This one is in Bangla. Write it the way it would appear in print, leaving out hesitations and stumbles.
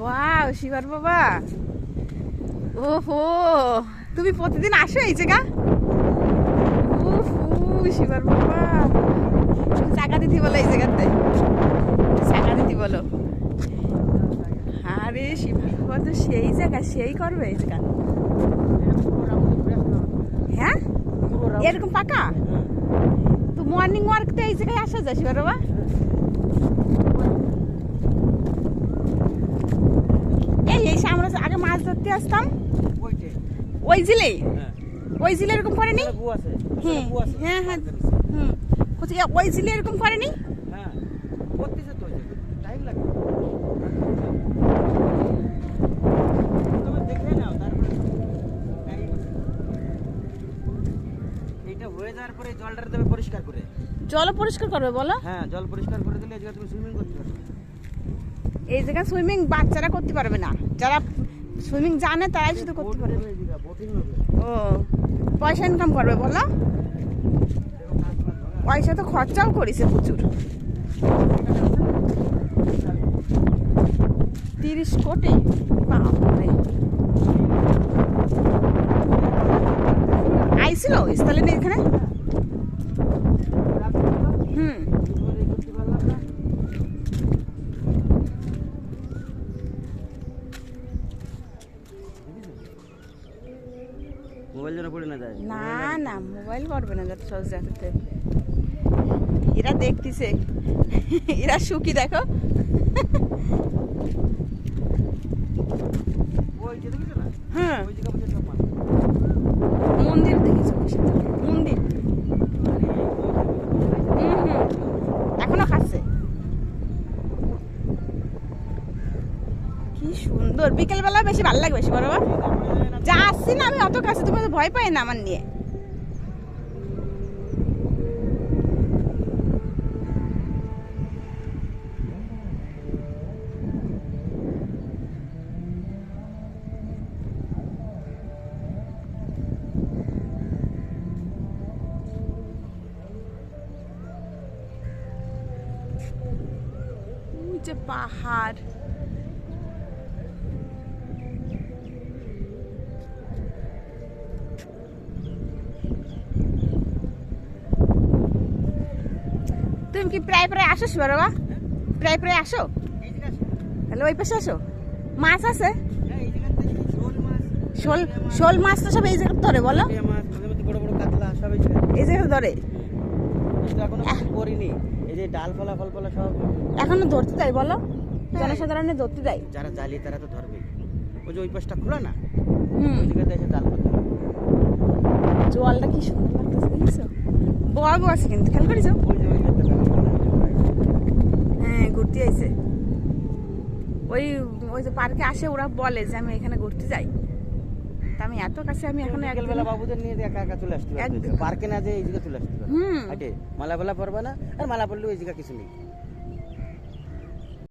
ওয়াও শিবার বাবা, ওহো তুমি প্রতিদিন আসো এই জায়গা? শিবার বাবা চাকা দিদি বলো এই জায়গাতে, চাকা দিদি বলো। আরে শিবার বাবা তো সেই জায়গা, সেই করবে এই জায়গা। হ্যাঁ এরকম পাকা তো মর্নিং ওয়ার্ক তো এই জায়গায় আসা যায় শিবার বাবা? এই আমরা আগে মাছ ধরতে আসতাম ওই জিলেই, ওই জিলে এরকম করেনি? হ্যাঁ হ্যাঁ হ্যাঁ ওই জিলে এরকম করেনি? জল পরিষ্কার করবে বলো? হ্যাঁ জল পরিষ্কার করে দিলে এই জায়গা তুমি সুইমিং করতে পারবে। এই জায়গা সুইমিং বাচ্চারা করতে পারবে না, যারা সুইমিং জানে তারাই শুধু করতে পারবে। ও পয়সা ইনকাম করবে বলো? পয়সা তো খরচাও করেছে প্রচুর, 30 কোটি। বাপরে আইছিল স্টালিন এখানে? মোবাইল যেন পড়ে না যায়। না না মোবাইল করবে না, যাতে সহজ যাতে এরা দেখতেছে, এরা সুখী দেখো। হ্যাঁ মন্দির দেখেছো? মন্দির এখনো খাচ্ছে। কি সুন্দর, বিকেল বেলা বেশি ভালো লাগবে বেশি বড় যা আসছি না আমি অত কাছে, তুমি ভয় পাই না আমার নিয়ে? যে পাহাড়, তুমি কি প্রায় প্রায় আসো বাবা? প্রায় প্রায় আসো? তাহলে ওই পাশে আসো, মাছ আছে? শোল মাছ তো সব এই জায়গা ধরে বলো? এই জায়গা ধরে এখনো ধরতে দেয় বলো? জনসাধারণে ধরতে দেয়? যারা জালি তারা তো ধরবে। ওই যে ওই পাশটা খোলা না, ওই জায়গাতে এসে জাল করতে। জলটা কি সুন্দর লাগতেছে দেখছো? বড় আছে কিন্তু, খেয়াল করেছো? হ্যাঁ ঘুরতে আইছে, ওই ওই যে পার্কে আসে ওরা বলে যে আমি এখানে ঘুরতে যাই, তা আমি এত কাছে আমি এখন বিকেলবেলা বাবুদের নিয়ে একা একা চলে আসতে পারবে, পার্কে না যে এই জায়গা চলে আসতে পারবে। মালা বেলা পরবে না, আর মালা পরলেও এই জায়গা কিছু নেই।